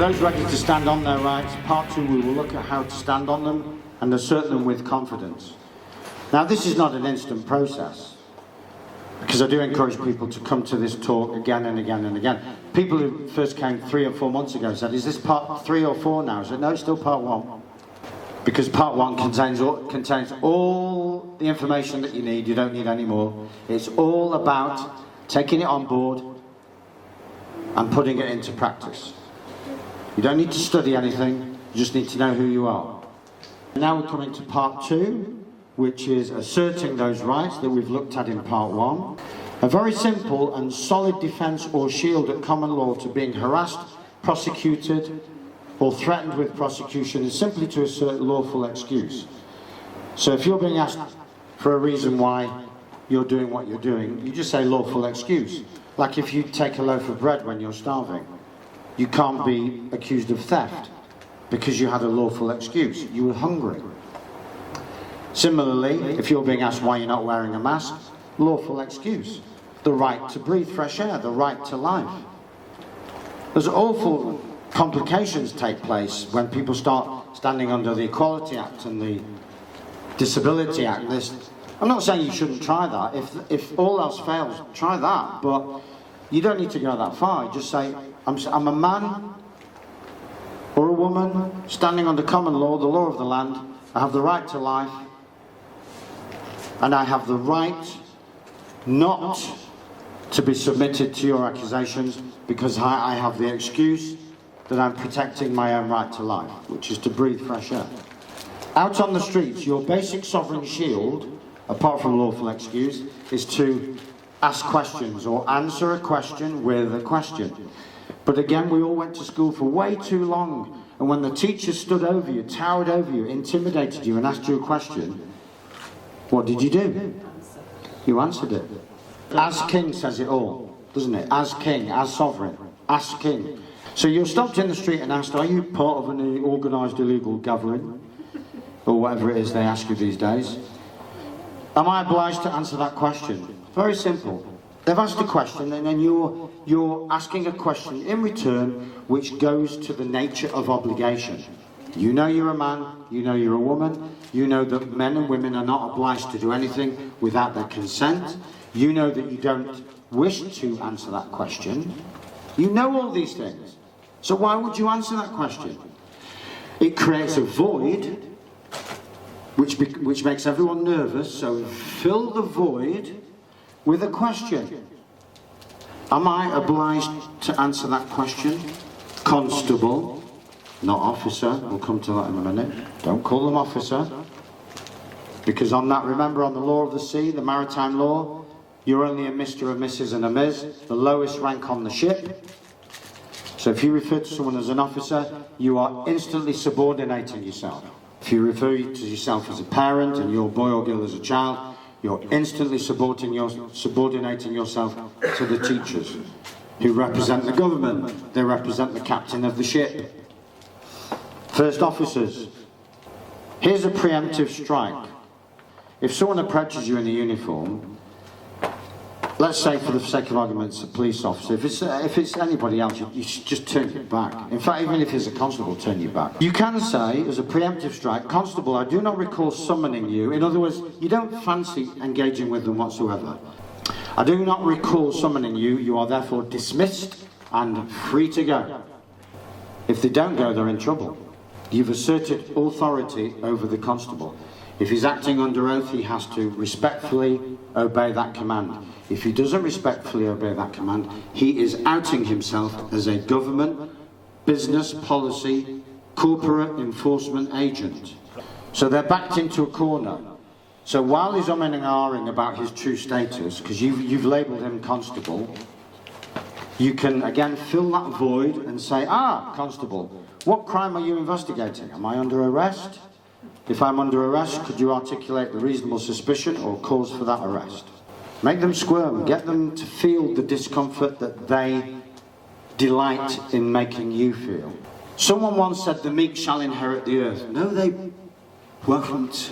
those ready to stand on their rights, part 2 we will look at how to stand on them and assert them with confidence. Now this is not an instant process, because I do encourage people to come to this talk again and again and again. People who first came 3 or 4 months ago said, is this part 3 or 4 now? I said, no, it's still part 1. Because part 1 contains all the information that you need. You don't need any more. It's all about taking it on board and putting it into practice. You don't need to study anything, you just need to know who you are. Now we're coming to part 2, which is asserting those rights that we've looked at in part 1. A very simple and solid defence or shield at common law to being harassed, prosecuted, or threatened with prosecution is simply to assert lawful excuse. So if you're being asked for a reason why you're doing what you're doing, you just say lawful excuse. Like if you take a loaf of bread when you're starving, you can't be accused of theft because you had a lawful excuse. You were hungry. Similarly, if you're being asked why you're not wearing a mask, lawful excuse. The right to breathe fresh air, the right to life. There's awful complications take place when people start standing under the Equality Act and the Disability Act. I'm not saying you shouldn't try that. If all else fails, try that. But you don't need to go that far. Just say, I'm a man or a woman standing under common law, the law of the land. I have the right to life. And I have the right not to be submitted to your accusations because I have the excuse that I'm protecting my own right to life, which is to breathe fresh air. Out on the streets, your basic sovereign shield, apart from lawful excuse, is to ask questions or answer a question with a question. But again, we all went to school for way too long, and when the teacher stood over you, towered over you, intimidated you and asked you a question, what did you do? You answered it. As king says it all, doesn't it? As king, as sovereign, as king. So you're stopped in the street and asked, are you part of an organised illegal gathering? Or whatever it is they ask you these days. Am I obliged to answer that question? Very simple. They've asked a question and then you're asking a question in return which goes to the nature of obligation. You know you're a man, you know you're a woman, you know that men and women are not obliged to do anything without their consent, you know that you don't wish to answer that question, you know all these things. So why would you answer that question? It creates a void which makes everyone nervous, so fill the void with a question. Am I obliged to answer that question? Constable, not officer, we'll come to that in a minute. Don't call them officer. Because on that, remember on the law of the sea, the maritime law, you're only a Mr., a Mrs. and a Ms, the lowest rank on the ship. So if you refer to someone as an officer, you are instantly subordinating yourself. If you refer to yourself as a parent and your boy or girl as a child, you're instantly subordinating yourself to the teachers who represent the government. They represent the captain of the ship. First officers. Here's a preemptive strike. If someone approaches you in a uniform, let's say for the sake of argument it's a police officer, if it's anybody else, you should just turn your back. In fact, even if it's a constable, turn your back. You can say, as a preemptive strike, Constable, I do not recall summoning you. In other words, you don't fancy engaging with them whatsoever. I do not recall summoning you, you are therefore dismissed and free to go. If they don't go, they're in trouble. You've asserted authority over the constable. If he's acting under oath, he has to respectfully obey that command. If he doesn't respectfully obey that command, he is outing himself as a government, business, policy, corporate enforcement agent. So they're backed into a corner. So while he's umming and ahhing about his true status, because you've labelled him constable, you can again fill that void and say, constable, what crime are you investigating? Am I under arrest? If I'm under arrest, could you articulate the reasonable suspicion or cause for that arrest? Make them squirm, get them to feel the discomfort that they delight in making you feel. Someone once said the meek shall inherit the earth. No, they won't.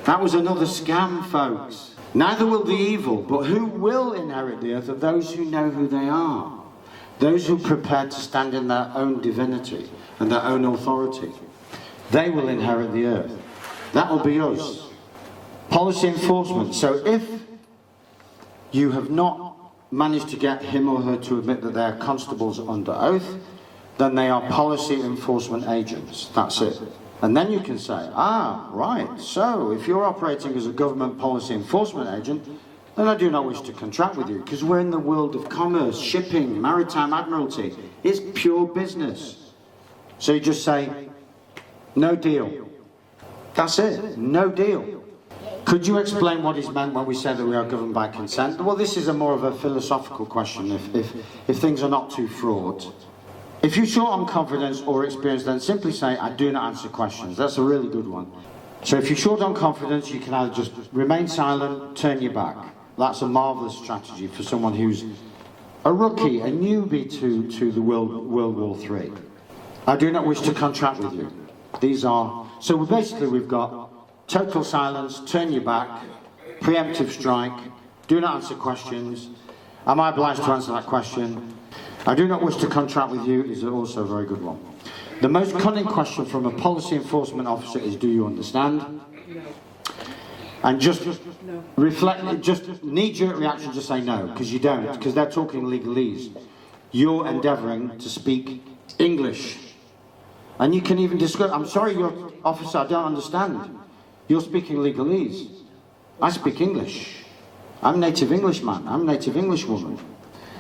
That was another scam, folks. Neither will the evil, but who will inherit the earth are those who know who they are. those who prepare to stand in their own divinity and their own authority, they will inherit the earth. That will be us. Policy enforcement. So if you have not managed to get him or her to admit that they are constables under oath, then they are policy enforcement agents. That's it. And then you can say, ah, right, so if you're operating as a government policy enforcement agent, then I do not wish to contract with you, because we're in the world of commerce, shipping, maritime admiralty. It's pure business. So you just say, no deal. That's it, no deal. Could you explain what is meant when we say that we are governed by consent? Well, this is a more of a philosophical question, if things are not too fraught. If you're short on confidence or experience, then simply say, I do not answer questions. That's a really good one. So if you're short on confidence, you can either just remain silent, turn your back. That's a marvellous strategy for someone who's a rookie, a newbie to the World War III. I do not wish to contract with you. These are, so basically we've got total silence, turn your back, preemptive strike, do not answer questions. Am I obliged to answer that question? I do not wish to contract with you is also a very good one. The most cunning question from a policy enforcement officer is, do you understand? No. And just reflect, just knee-jerk reaction, just say no, because you don't, because they're talking legalese. You're endeavouring to speak English. And you can even describe, I'm sorry, your officer, I don't understand. You're speaking legalese. I speak English. I'm native Englishman. I'm native Englishwoman.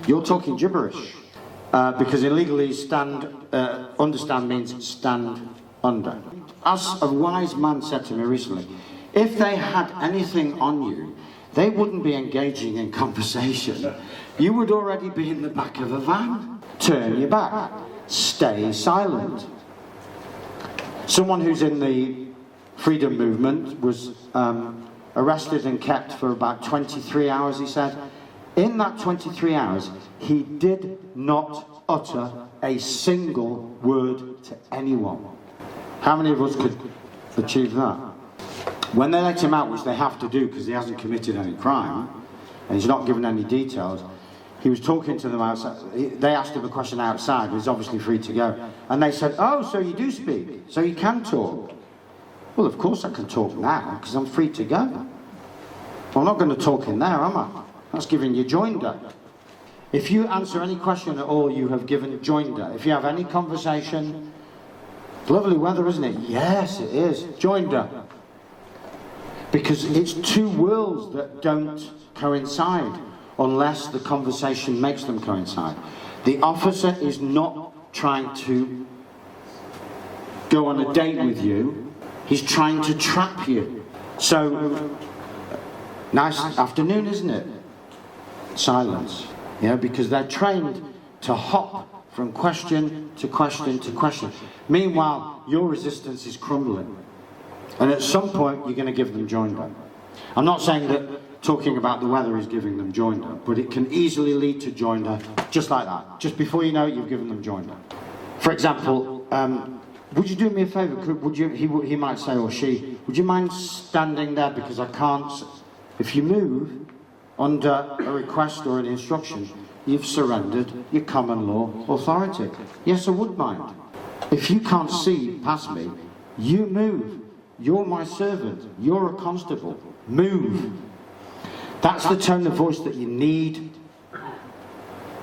You're talking gibberish. Because in legalese, understand means stand under. As a wise man said to me recently, if they had anything on you, they wouldn't be engaging in conversation. You would already be in the back of a van. Turn your back. Stay silent. Someone who's in the freedom movement was arrested and kept for about 23 hours, he said. In that 23 hours, he did not utter a single word to anyone. How many of us could achieve that? When they let him out, which they have to do because he hasn't committed any crime, and he's not given any details, he was talking to them outside. They asked him a question outside, he's obviously free to go. And they said, oh, so you do speak, so you can talk. Well, of course I can talk now, because I'm free to go. Well, I'm not going to talk in there, am I? That's giving you joinder. If you answer any question at all, you have given joinder. If you have any conversation, lovely weather, isn't it? Yes, it is. Joinder. Because it's two worlds that don't coincide unless the conversation makes them coincide. The officer is not trying to go on a date with you. He's trying to trap you. So, nice afternoon, isn't it? Silence. Yeah, because they're trained to hop from question to question to question. Meanwhile, your resistance is crumbling. And at some point, you're going to give them joinder. I'm not saying that talking about the weather is giving them joinder, but it can easily lead to joinder just like that. Just before you know it, you've given them joinder. For example, would you do me a favour? Would you? He might say, or she, would you mind standing there because I can't? If you move under a request or an instruction, you've surrendered your common law authority. Yes, I would mind. If you can't see past me, you move. You're my servant. You're a constable. Move. That's the tone of voice that you need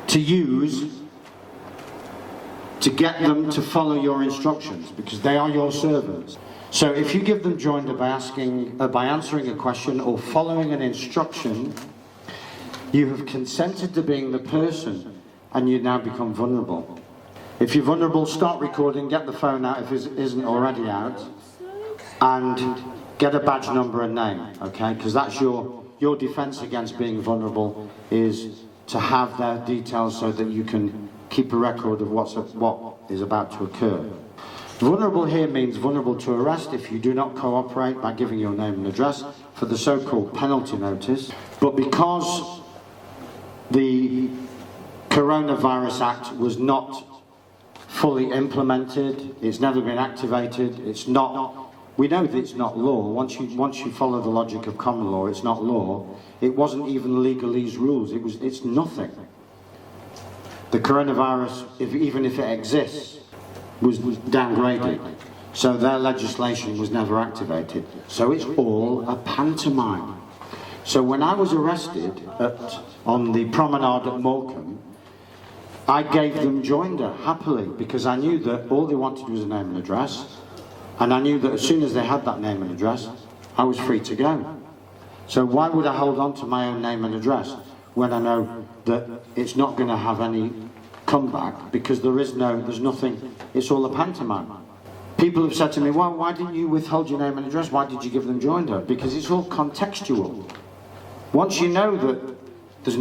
to use to get them to follow your instructions, because they are your servants. So if you give them joinder by answering a question or following an instruction, you have consented to being the person, and you now become vulnerable. If you're vulnerable, start recording, get the phone out if it isn't already out, and get a badge number and name, okay? Because that's your defense against being vulnerable, is to have their details so that you can keep a record of what is about to occur. Vulnerable here means vulnerable to arrest if you do not cooperate by giving your name and address for the so-called penalty notice. But because the Coronavirus Act was not fully implemented, it's never been activated, it's not, we know that it's not law. Once you follow the logic of common law, it's not law. It wasn't even legalese rules, it's nothing. The coronavirus, even if it exists, was downgraded. So their legislation was never activated. So it's all a pantomime. So when I was arrested on the promenade at Morecambe, I gave them joinder happily, because I knew that all they wanted was a name and address, and I knew that as soon as they had that name and address, I was free to go. So why would I hold on to my own name and address when I know that it's not going to have any comeback, because there's nothing, it's all a pantomime. People have said to me, well, why didn't you withhold your name and address? Why did you give them joinder? Because it's all contextual. Once you know that there's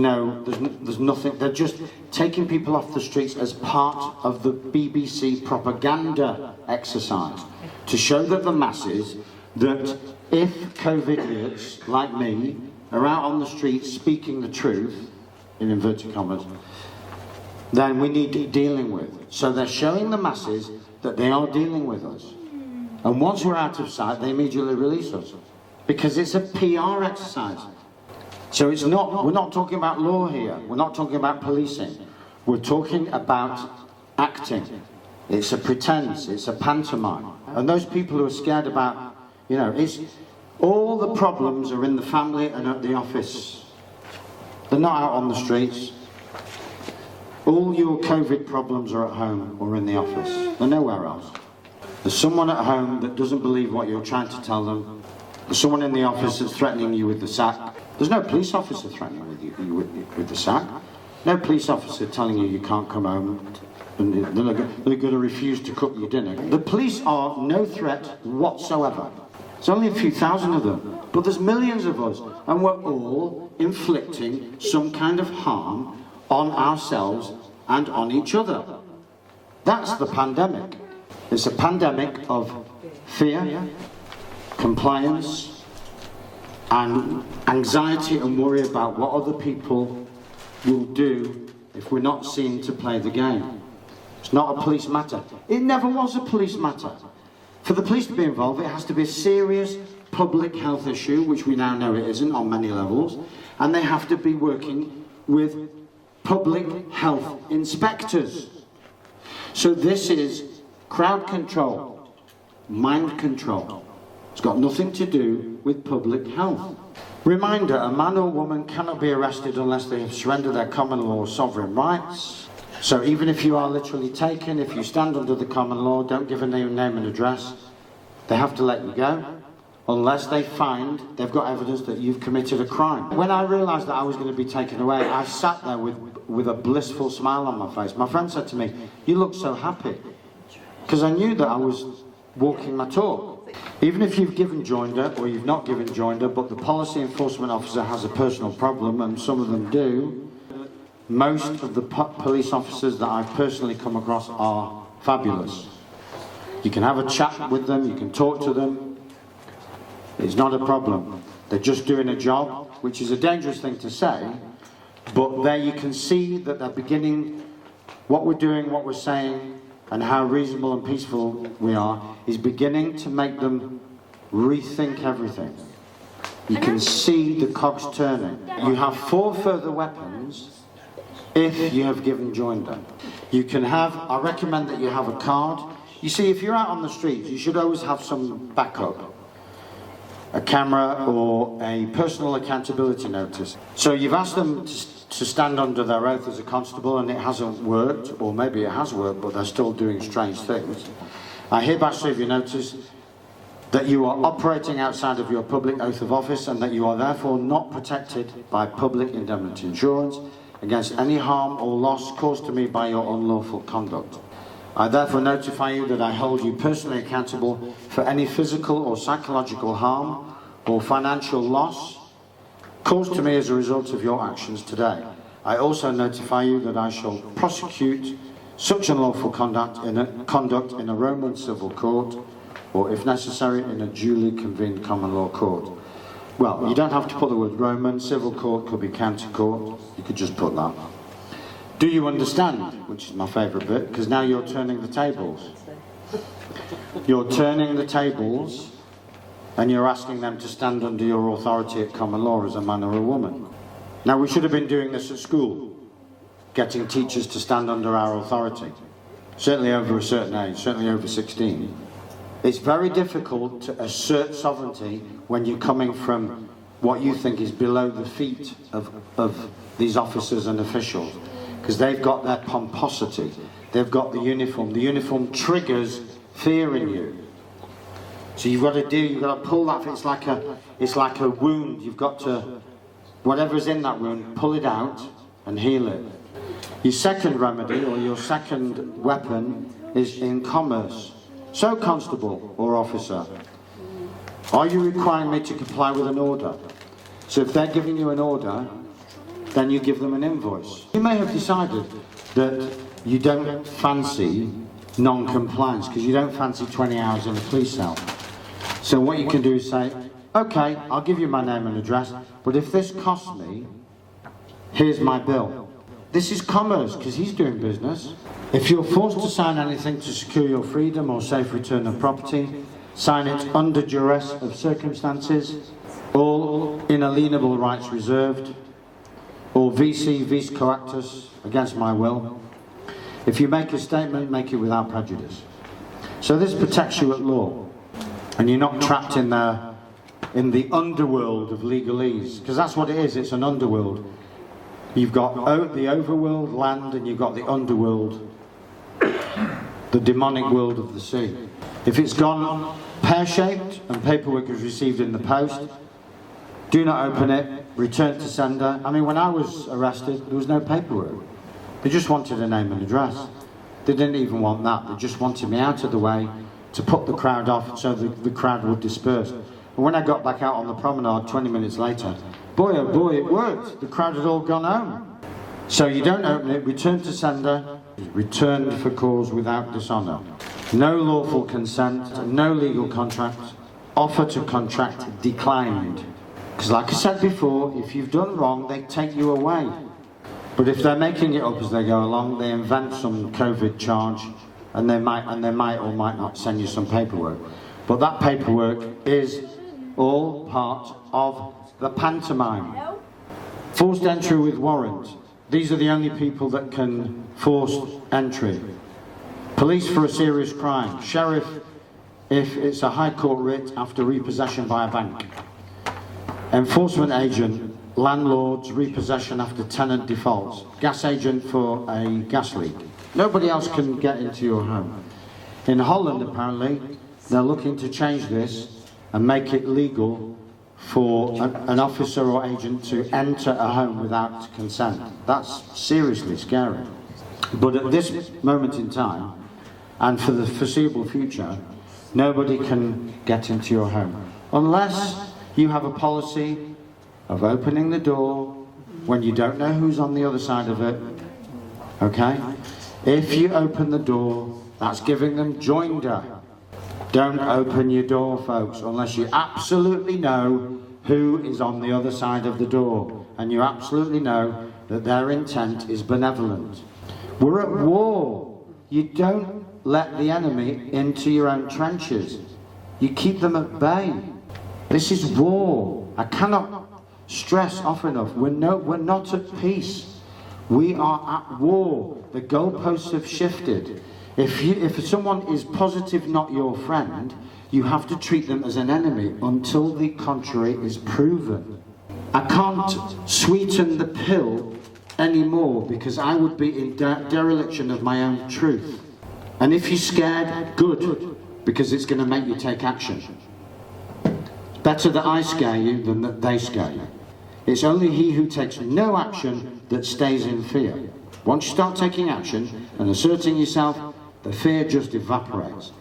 nothing, they're just taking people off the streets as part of the BBC propaganda exercise to show that the masses that if COVID idiots like me are out on the streets speaking the truth, in inverted commas, then we need dealing with. So they're showing the masses that they are dealing with us. And once we're out of sight, they immediately release us. Because it's a PR exercise. So we're not talking about law here. We're not talking about policing. We're talking about acting. It's a pretense, it's a pantomime. And those people who are scared about, all the problems are in the family and at the office. They're not out on the streets. All your COVID problems are at home or in the office. They're nowhere else. There's someone at home that doesn't believe what you're trying to tell them. There's someone in the office that's threatening you with the sack. There's no police officer threatening you with the sack. No police officer telling you can't come home and they're going to refuse to cook your dinner. The police are no threat whatsoever. There's only a few thousand of them, but there's millions of us, and we're all inflicting some kind of harm on ourselves and on each other. That's the pandemic. It's a pandemic of fear, compliance, and anxiety and worry about what other people will do if we're not seen to play the game. It's not a police matter. It never was a police matter. For the police to be involved, it has to be a serious public health issue, which we now know it isn't on many levels, and they have to be working with public health inspectors. So this is crowd control, mind control. It's got nothing to do with public health. Reminder, a man or woman cannot be arrested unless they have surrendered their common law sovereign rights. So even if you are literally taken, if you stand under the common law, don't give a name and address, they have to let you go, unless they find they've got evidence that you've committed a crime. When I realised that I was going to be taken away, I sat there with a blissful smile on my face. My friend said to me, "You look so happy," because I knew that I was walking my talk. Even if you've given joinder or you've not given joinder, but the policy enforcement officer has a personal problem, and some of them do, most of the police officers that I've personally come across are fabulous. You can have a chat with them, you can talk to them. It's not a problem. They're just doing a job, which is a dangerous thing to say, but there you can see that they're beginning, what we're doing, what we're saying, and how reasonable and peaceful we are, is beginning to make them rethink everything. You can see the cogs turning. You have 4 further weapons if you have given joinder. You can have, I recommend that you have a card. You see, if you're out on the streets, you should always have some backup. A camera or a personal accountability notice. So you've asked them to stand under their oath as a constable and it hasn't worked, or maybe it has worked but they're still doing strange things. I hereby serve you notice that you are operating outside of your public oath of office and that you are therefore not protected by public indemnity insurance against any harm or loss caused to me by your unlawful conduct. I therefore notify you that I hold you personally accountable for any physical or psychological harm or financial loss caused to me as a result of your actions today. I also notify you that I shall prosecute such unlawful conduct in a Roman civil court, or if necessary in a duly convened common law court. Well, you don't have to put the word Roman. Civil court could be county court. You could just put that. Do you understand? Which is my favourite bit, because now you're turning the tables. You're turning the tables and you're asking them to stand under your authority at common law as a man or a woman. Now, we should have been doing this at school. getting teachers to stand under our authority, certainly over a certain age, certainly over 16. It's very difficult to assert sovereignty when you're coming from what you think is below the feet of these officers and officials, because they've got their pomposity, they've got the uniform. The uniform triggers fear in you. So you've got to pull that. It's like a wound. You've got to, whatever's in that wound, pull it out and heal it. Your second remedy, or your second weapon, is in commerce. So, constable or officer, are you requiring me to comply with an order? So if they're giving you an order, then you give them an invoice. You may have decided that you don't fancy non-compliance, because you don't fancy 20 hours in a police cell. So what you can do is say, okay, I'll give you my name and address, but if this costs me, here's my bill. This is commerce, because he's doing business. If you're forced to sign anything to secure your freedom or safe return of property, sign it under duress of circumstances, all inalienable rights reserved, or VC vis coactus, against my will. If you make a statement, make it without prejudice. So this protects you at law, and you're not trapped in the underworld of legalese, because that's what it is. It's an underworld. You've got the overworld, land, and you've got the underworld, the demonic world of the sea. If it's gone pear-shaped and paperwork is received in the post, do not open it, return to sender. I mean, when I was arrested, there was no paperwork. They just wanted a name and address. They didn't even want that. They just wanted me out of the way to put the crowd off so the crowd would disperse. And when I got back out on the promenade 20 minutes later, boy oh boy, it worked. The crowd had all gone home. So you don't open it, return to sender, returned for cause without dishonour. No lawful consent, no legal contract, offer to contract declined. Because like I said before, if you've done wrong, they take you away. But if they're making it up as they go along, they invent some COVID charge, and they might or might not send you some paperwork. But that paperwork is all part of the pantomime. Forced entry with warrant. These are the only people that can force entry. Police for a serious crime. Sheriff if it's a High Court writ after repossession by a bank. Enforcement agent, landlords, repossession after tenant defaults. Gas agent for a gas leak. Nobody else can get into your home. In Holland, apparently, they're looking to change this and make it legal for an officer or agent to enter a home without consent. That's seriously scary. But at this moment in time, and for the foreseeable future, nobody can get into your home. Unless you have a policy of opening the door when you don't know who's on the other side of it. Okay? If you open the door, that's giving them joinder. Don't open your door, folks, unless you absolutely know who is on the other side of the door, and you absolutely know that their intent is benevolent. We're at war. You don't let the enemy into your own trenches. You keep them at bay. This is war. I cannot stress often enough, we're not at peace. We are at war. The goalposts have shifted. If someone is positive not your friend, you have to treat them as an enemy until the contrary is proven. I can't sweeten the pill anymore because I would be in dereliction of my own truth. And if you're scared, good, because it's going to make you take action. Better that I scare you than that they scare you. It's only he who takes no action that stays in fear. Once you start taking action and asserting yourself, the fear just evaporates.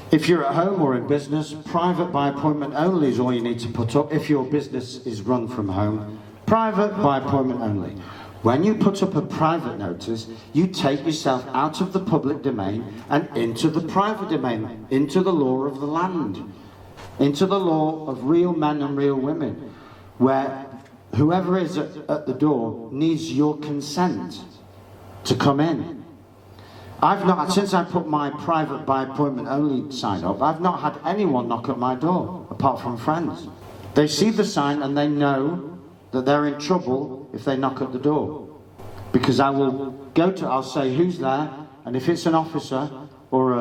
If you're at home or in business, private by appointment only is all you need to put up. If your business is run from home, private by appointment only. When you put up a private notice, you take yourself out of the public domain and into the private domain, into the law of the land, into the law of real men and real women, where whoever is at the door needs your consent to come in. Since I put my private by appointment only sign up, I've not had anyone knock at my door, apart from friends. They see the sign and they know that they're in trouble if they knock at the door. Because I'll say, who's there? And if it's an officer or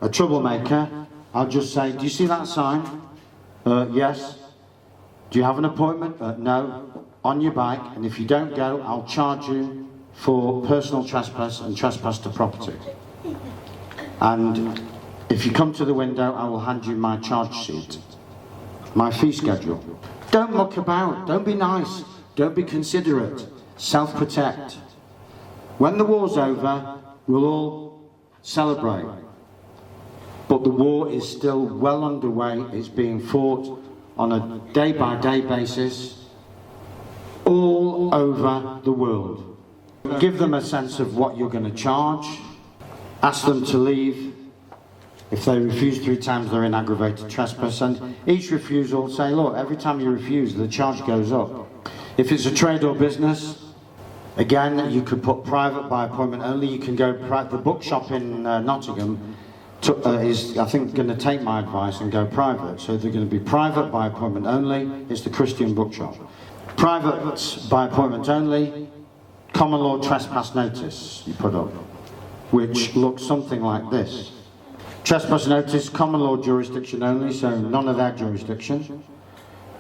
a troublemaker, I'll just say, do you see that sign? Yes. Do you have an appointment? No. On your bike, and if you don't go, I'll charge you for personal trespass and trespass to property. And if you come to the window, I will hand you my charge sheet, my fee schedule. Don't muck about, don't be nice, don't be considerate, self-protect. When the war's over, we'll all celebrate. But the war is still well underway. It's being fought on a day-by-day basis all over the world. Give them a sense of what you're going to charge. Ask them to leave. If they refuse 3 times, they're in aggravated trespass. And each refusal, say, look, every time you refuse, the charge goes up. If it's a trade or business, again, you could put private by appointment only. You can go, the bookshop in Nottingham is, I think, going to take my advice and go private. So they're going to be private by appointment only. It's the Christian bookshop. Private by appointment only, common law trespass notice you put up, which looks something like this. Trespass notice, common law jurisdiction only, so none of their jurisdiction.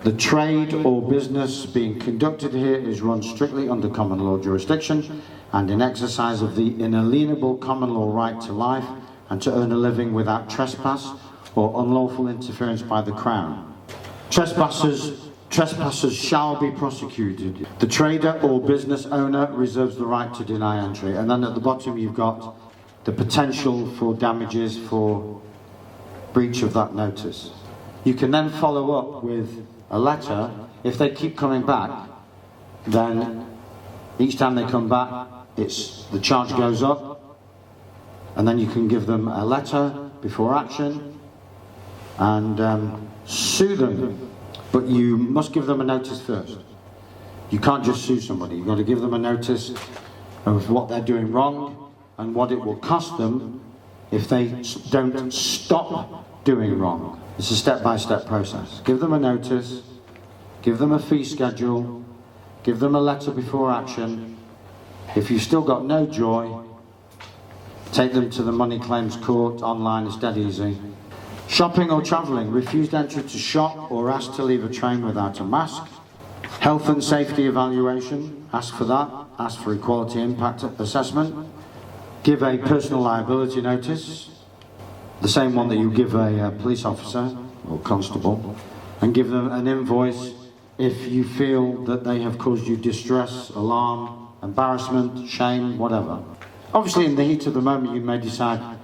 The trade or business being conducted here is run strictly under common law jurisdiction and in exercise of the inalienable common law right to life and to earn a living without trespass or unlawful interference by the Crown. Trespassers shall be prosecuted. The trader or business owner reserves the right to deny entry. And then at the bottom you've got the potential for damages for breach of that notice. You can then follow up with a letter. If they keep coming back, then each time they come back, the charge goes up. And then you can give them a letter before action and sue them. But you must give them a notice first. You can't just sue somebody. You've got to give them a notice of what they're doing wrong and what it will cost them if they don't stop doing wrong. It's a step-by-step process. Give them a notice, give them a fee schedule, give them a letter before action. If you've still got no joy, take them to the money claims court online. It's dead easy. Shopping or travelling, refused entry to shop or asked to leave a train without a mask. Health and safety evaluation, ask for that. Ask for equality impact assessment. Give a personal liability notice, the same one that you give a police officer or constable, and give them an invoice if you feel that they have caused you distress, alarm, embarrassment, shame, whatever. Obviously, in the heat of the moment, you may decide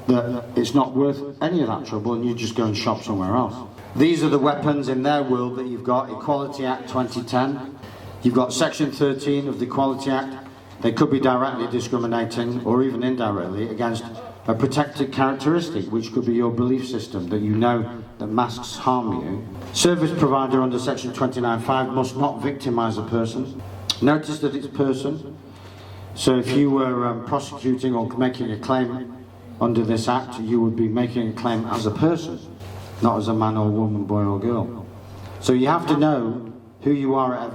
that it's not worth any of that trouble and you just go and shop somewhere else. These are the weapons in their world that you've got. Equality Act 2010. You've got Section 13 of the Equality Act. They could be directly discriminating or even indirectly against a protected characteristic, which could be your belief system, that you know that masks harm you. Service provider under Section 29(5) must not victimise a person. Notice that it's person. So if you were prosecuting or making a claim under this act, you would be making a claim as a person, not as a man or woman, boy or girl. So you have to know who you are at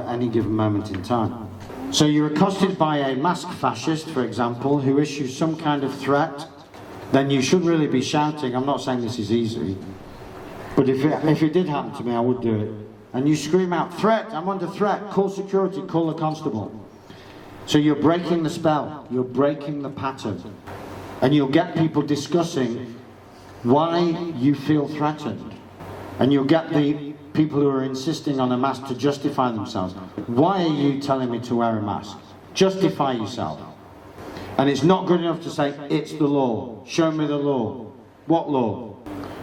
any given moment in time. So you're accosted by a masked fascist, for example, who issues some kind of threat, then you shouldn't really be shouting. I'm not saying this is easy, but if it did happen to me, I would do it. And you scream out, "Threat, I'm under threat, call security, call the constable." So you're breaking the spell, you're breaking the pattern. And you'll get people discussing why you feel threatened. And you'll get the people who are insisting on a mask to justify themselves. Why are you telling me to wear a mask? Justify yourself. And it's not good enough to say, it's the law. Show me the law. What law?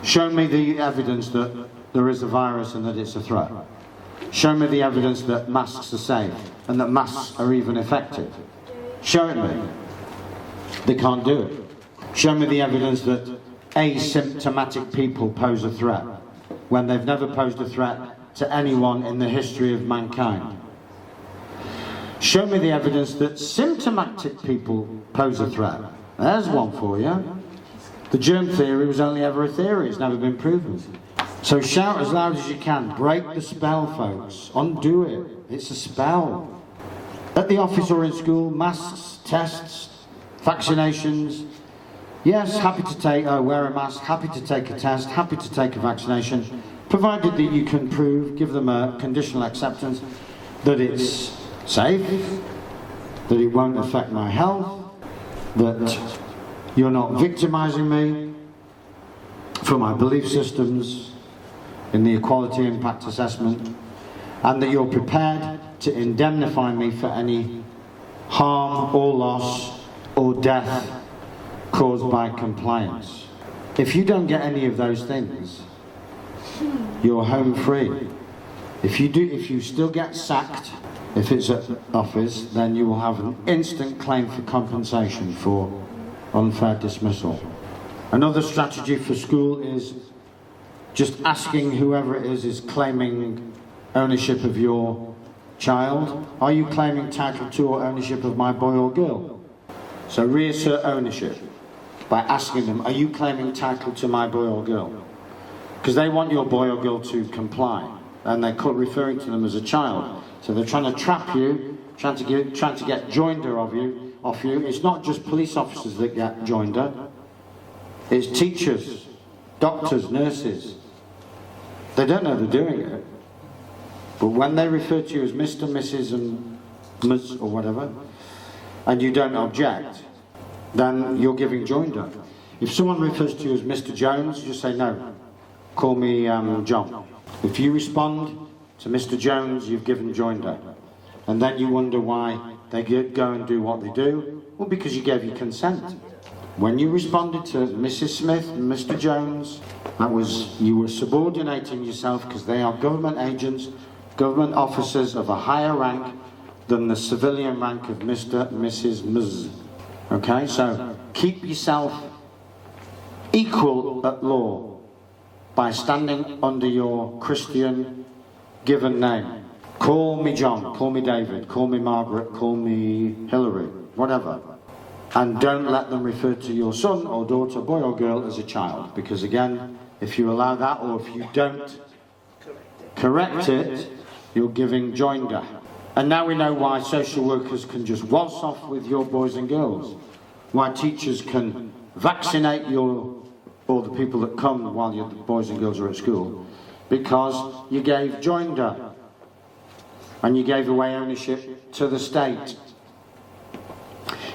Show me the evidence that there is a virus and that it's a threat. Show me the evidence that masks are safe and that masks are even effective. Show it me. They can't do it. Show me the evidence that asymptomatic people pose a threat when they've never posed a threat to anyone in the history of mankind. Show me the evidence that symptomatic people pose a threat. There's one for you. The germ theory was only ever a theory, it's never been proven. So shout as loud as you can, break the spell, folks, undo it. It's a spell. At the office or in school, masks, tests, vaccinations. Yes, happy to wear a mask, happy to take a test, happy to take a vaccination, provided that you can prove, give them a conditional acceptance that it's safe, that it won't affect my health, that you're not victimizing me for my belief systems in the equality impact assessment, and that you're prepared to indemnify me for any harm or loss or death caused by compliance. If you don't get any of those things, you're home free. If you still get sacked, if it's at office, then you will have an instant claim for compensation for unfair dismissal. Another strategy for school is just asking whoever it is claiming ownership of your child, are you claiming title to or ownership of my boy or girl? So reassert ownership by asking them, are you claiming title to my boy or girl? Because they want your boy or girl to comply, and they're referring to them as a child. So they're trying to trap you, trying to get joinder off you. It's not just police officers that get joinder. It's teachers, doctors, nurses. They don't know they're doing it. But when they refer to you as Mr., Mrs. and Ms. or whatever, and you don't object, then you're giving joinder. If someone refers to you as Mr. Jones, just say no, call me John. If you respond to Mr. Jones, you've given joinder. And then you wonder why they go and do what they do. Well, because you gave your consent. When you responded to Mrs. Smith and Mr. Jones, you were subordinating yourself, because they are government agents, government officers of a higher rank than the civilian rank of Mr. and Mrs. Ms. Okay, so keep yourself equal at law by standing under your Christian given name. Call me John, call me David, call me Margaret, call me Hillary, whatever. And don't let them refer to your son or daughter, boy or girl, as a child. Because again, if you allow that, or if you don't correct it, you're giving joinder. And now we know why social workers can just waltz off with your boys and girls. Why teachers can vaccinate all the people that come while your boys and girls are at school. Because you gave joinder. And you gave away ownership to the state.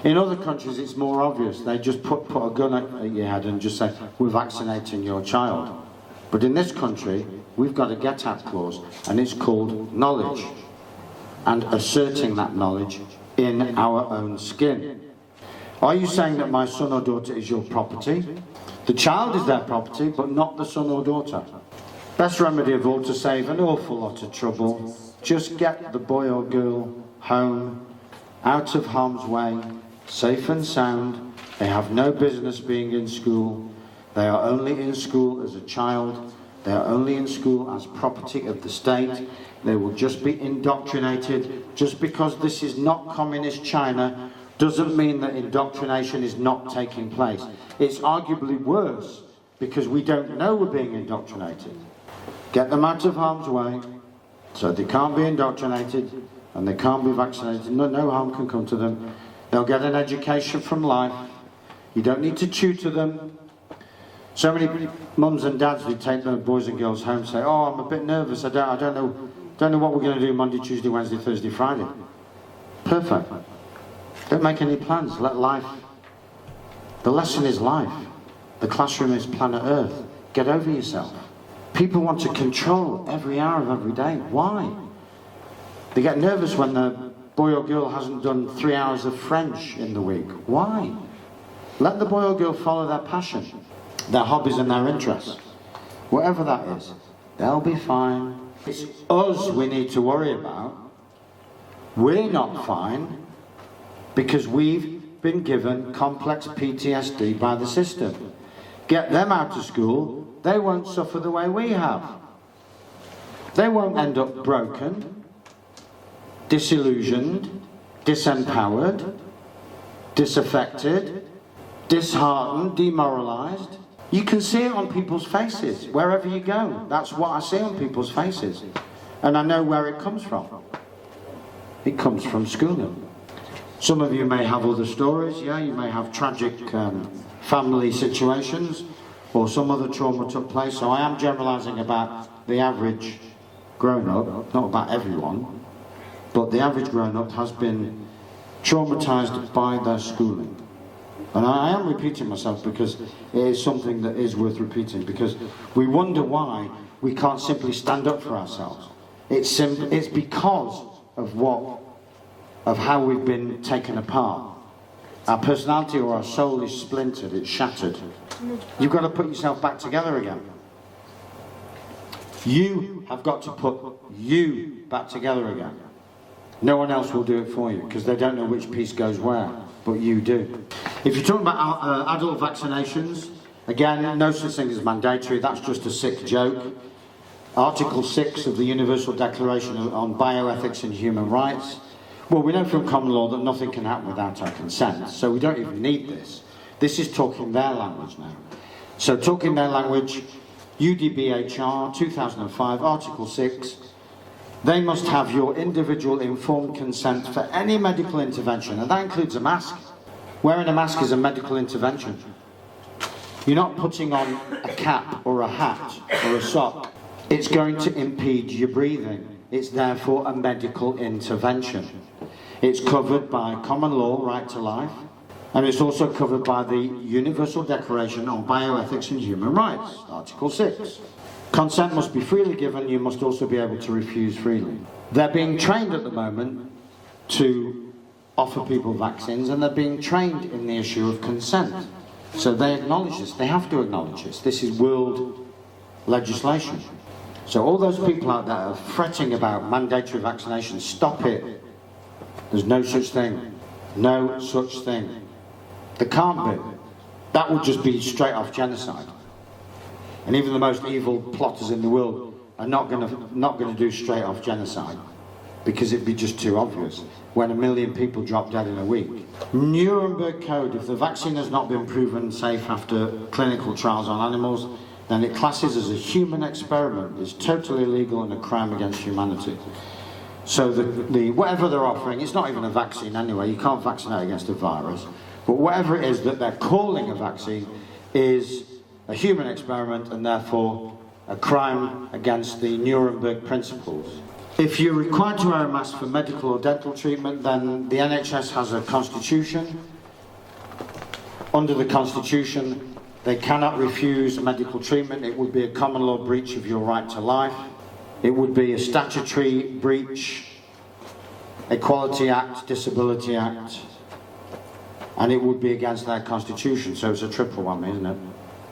In other countries it's more obvious. They just put a gun at your head and just say, we're vaccinating your child. But in this country, we've got a get-out clause, and it's called knowledge. And asserting that knowledge in our own skin. Are you saying that my son or daughter is your property? The child is their property, but not the son or daughter. Best remedy of all to save an awful lot of trouble. Just get the boy or girl home, out of harm's way, safe and sound. They have no business being in school. They are only in school as a child. They are only in school as property of the state. They will just be indoctrinated. Just because this is not communist China doesn't mean that indoctrination is not taking place. It's arguably worse because we don't know we're being indoctrinated. Get them out of harm's way so they can't be indoctrinated and they can't be vaccinated. No harm can come to them. They'll get an education from life. You don't need to tutor them. So many mums and dads who take their boys and girls home say, oh, I'm a bit nervous, I don't know what we're going to do Monday, Tuesday, Wednesday, Thursday, Friday. Perfect. Don't make any plans, let life. The lesson is life. The classroom is planet Earth. Get over yourself. People want to control every hour of every day. Why? They get nervous when the boy or girl hasn't done 3 hours of French in the week. Why? Let the boy or girl follow their passion, their hobbies and their interests. Whatever that is, they'll be fine. It's us we need to worry about. We're not fine because we've been given complex PTSD by the system. Get them out of school, they won't suffer the way we have. They won't end up broken, disillusioned, disempowered, disaffected, disheartened, demoralized. You can see it on people's faces, wherever you go. That's what I see on people's faces. And I know where it comes from. It comes from schooling. Some of you may have other stories, yeah, you may have tragic family situations, or some other trauma took place, so I am generalising about the average grown-up, not about everyone, but the average grown-up has been traumatised by their schooling. And I am repeating myself because it is something that is worth repeating, because we wonder why we can't simply stand up for ourselves. It's because of how we've been taken apart. Our personality or our soul is splintered, it's shattered. You've got to put yourself back together again. You have got to put you back together again. No one else will do it for you, because they don't know which piece goes where, but you do. If you're talking about adult vaccinations, again, no such thing as mandatory, that's just a sick joke. Article 6 of the Universal Declaration on Bioethics and Human Rights. Well, we know from common law that nothing can happen without our consent, so we don't even need this. This is talking their language now. So talking their language, UDBHR 2005, Article 6, they must have your individual informed consent for any medical intervention, and that includes a mask. Wearing a mask is a medical intervention. You're not putting on a cap or a hat or a sock. It's going to impede your breathing. It's therefore a medical intervention. It's covered by common law, right to life, and it's also covered by the Universal Declaration on Bioethics and Human Rights, Article 6. Consent must be freely given, you must also be able to refuse freely. They're being trained at the moment to offer people vaccines, and they're being trained in the issue of consent. So they acknowledge this, they have to acknowledge this. This is world legislation. So all those people out there are fretting about mandatory vaccination, stop it. There's no such thing. No such thing. There can't be. That would just be straight off genocide. And even the most evil plotters in the world are not going to do straight off genocide, because it'd be just too obvious when 1 million people drop dead in a week. Nuremberg Code, if the vaccine has not been proven safe after clinical trials on animals, then it classes as a human experiment. It's totally illegal and a crime against humanity. So whatever they're offering, it's not even a vaccine anyway, you can't vaccinate against a virus, but whatever it is that they're calling a vaccine is a human experiment and therefore a crime against the Nuremberg principles. If you're required to wear a mask for medical or dental treatment, then the NHS has a constitution. Under the constitution, they cannot refuse medical treatment. It would be a common law breach of your right to life. It would be a statutory breach, Equality Act, Disability Act, and it would be against their constitution, so it's a triple whammy, isn't it?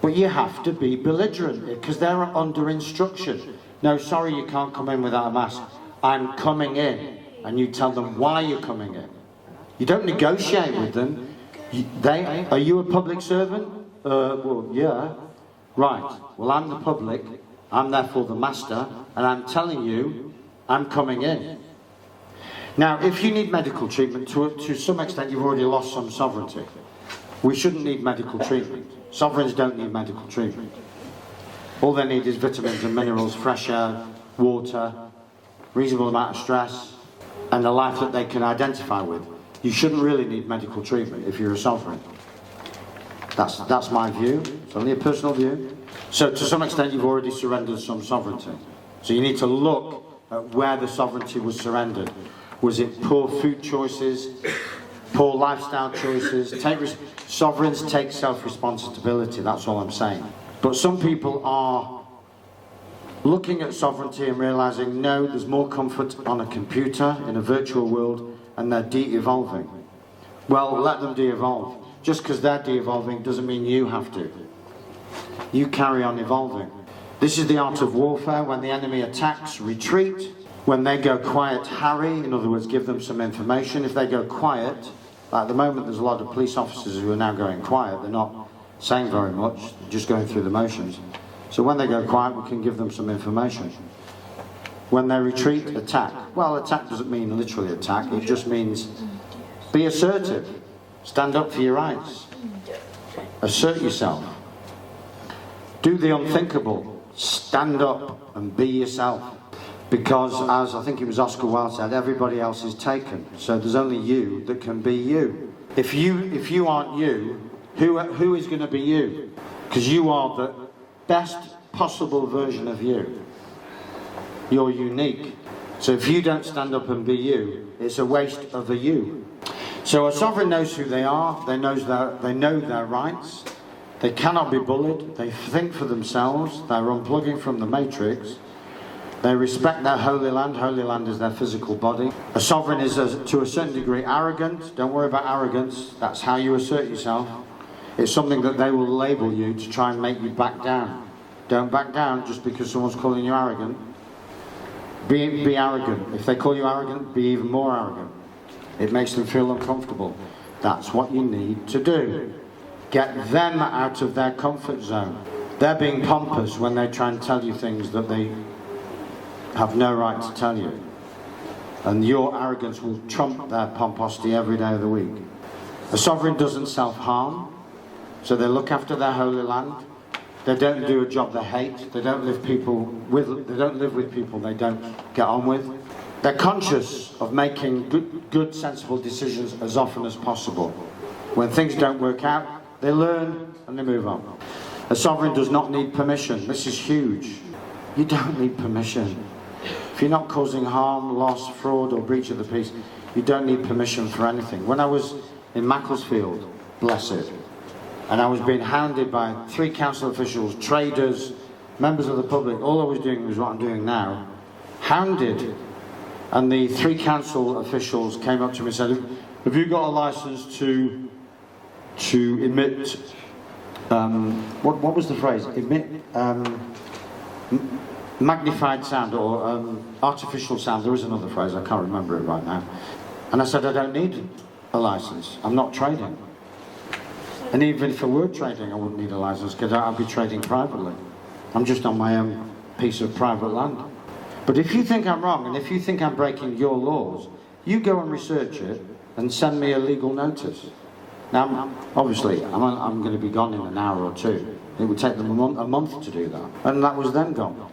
But you have to be belligerent, because they're under instruction. No, sorry, you can't come in without a mask. I'm coming in. And you tell them why you're coming in. You don't negotiate with them. Are you a public servant? Well, yeah. Right. Well, I'm the public. I'm therefore the master. And I'm telling you, I'm coming in. Now, if you need medical treatment, to some extent you've already lost some sovereignty. We shouldn't need medical treatment. Sovereigns don't need medical treatment. All they need is vitamins and minerals, fresh air, water, reasonable amount of stress, and a life that they can identify with. You shouldn't really need medical treatment if you're a sovereign. That's my view. It's only a personal view. So to some extent you've already surrendered some sovereignty. So you need to look at where the sovereignty was surrendered. Was it poor food choices, poor lifestyle choices? Sovereigns take self-responsibility, that's all I'm saying. But some people are looking at sovereignty and realising, no, there's more comfort on a computer, in a virtual world, and they're de-evolving. Well, let them de-evolve. Just because they're de-evolving doesn't mean you have to. You carry on evolving. This is the art of warfare. When the enemy attacks, retreat. When they go quiet, harry. In other words, give them some information. If they go quiet, at the moment there's a lot of police officers who are now going quiet. They're not saying very much, they're just going through the motions. So when they go quiet, we can give them some information. When they retreat, attack. Well, attack doesn't mean literally attack. It just means be assertive. Stand up for your rights. Assert yourself. Do the unthinkable. Stand up and be yourself. Because, as I think it was Oscar Wilde said, everybody else is taken. So there's only you that can be you. If you aren't you, who is going to be you? Because you are the best possible version of you. You're unique. So if you don't stand up and be you, it's a waste of a you. So a sovereign knows who they are, they know their rights, they cannot be bullied, they think for themselves, they're unplugging from the matrix, they respect their holy land is their physical body. A sovereign is, to a certain degree, arrogant. Don't worry about arrogance, that's how you assert yourself. It's something that they will label you to try and make you back down. Don't back down just because someone's calling you arrogant. Be arrogant. If they call you arrogant, be even more arrogant. It makes them feel uncomfortable. That's what you need to do. Get them out of their comfort zone. They're being pompous when they try and tell you things that they have no right to tell you. And your arrogance will trump their pomposity every day of the week. A sovereign doesn't self-harm, so they look after their holy land. They don't do a job they hate. They don't live with people they don't get on with. They're conscious of making good, sensible decisions as often as possible. When things don't work out, they learn and they move on. A sovereign does not need permission. This is huge. You don't need permission. If you're not causing harm, loss, fraud, or breach of the peace, you don't need permission for anything. When I was in Macclesfield, bless it, and I was being hounded by 3 council officials, traders, members of the public, all I was doing was what I'm doing now, hounded. And the 3 council officials came up to me and said, have you got a license to emit, what was the phrase? Emit magnified sound or artificial sound. There is another phrase, I can't remember it right now. And I said, I don't need a license. I'm not trading. And even if I were trading, I wouldn't need a license because I'd be trading privately. I'm just on my own piece of private land. But if you think I'm wrong and if you think I'm breaking your laws, you go and research it and send me a legal notice. Now, obviously, I'm going to be gone in an hour or 2. It would take them a month to do that. And that was then gone.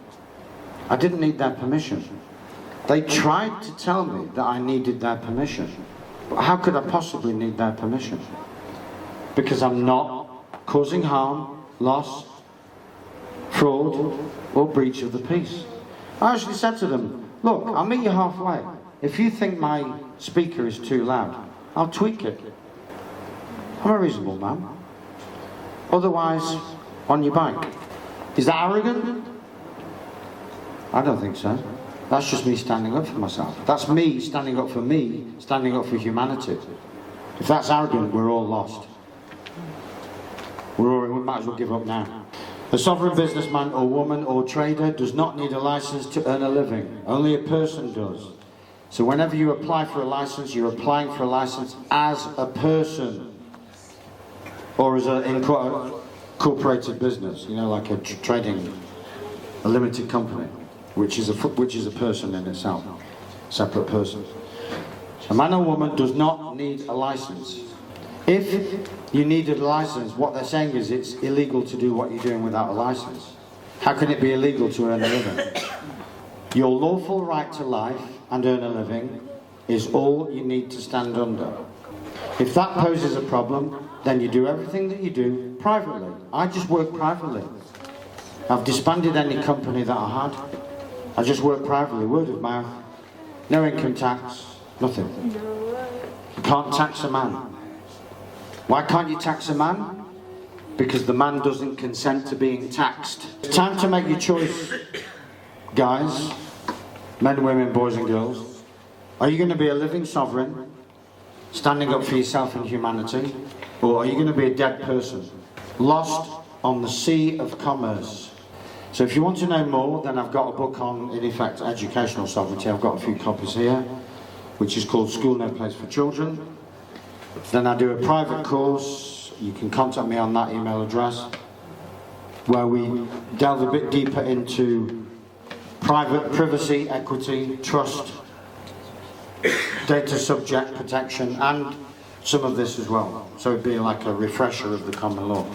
I didn't need their permission. They tried to tell me that I needed their permission. But how could I possibly need their permission? Because I'm not causing harm, loss, fraud, or breach of the peace. I actually said to them, look, I'll meet you halfway. If you think my speaker is too loud, I'll tweak it. I'm a reasonable man. Otherwise, on your bike. Is that arrogant? I don't think so. That's just me standing up for myself. That's me, standing up for humanity. If that's arrogant, we're all lost. We might as well give up now. A sovereign businessman or woman or trader does not need a license to earn a living. Only a person does. So whenever you apply for a license, you're applying for a license as a person. Or as an incorporated business, you know, like a limited company, which is a person in itself, separate person. A man or woman does not need a license. If you needed a license, what they're saying is it's illegal to do what you're doing without a license. How can it be illegal to earn a living? Your lawful right to life and earn a living is all you need to stand under. If that poses a problem, then you do everything that you do privately. I just work privately. I've disbanded any company that I had. I just work privately, word of mouth, no income tax, nothing. You can't tax a man. Why can't you tax a man? Because the man doesn't consent to being taxed. It's time to make your choice, guys, men, women, boys and girls. Are you going to be a living sovereign, standing up for yourself and humanity? Or are you going to be a dead person, lost on the sea of commerce? So if you want to know more, then I've got a book on, in effect, educational sovereignty. I've got a few copies here, which is called School No Place for Children. Then I do a private course. You can contact me on that email address, where we delve a bit deeper into privacy, equity, trust, data subject protection, and some of this as well. So it'd be like a refresher of the common law.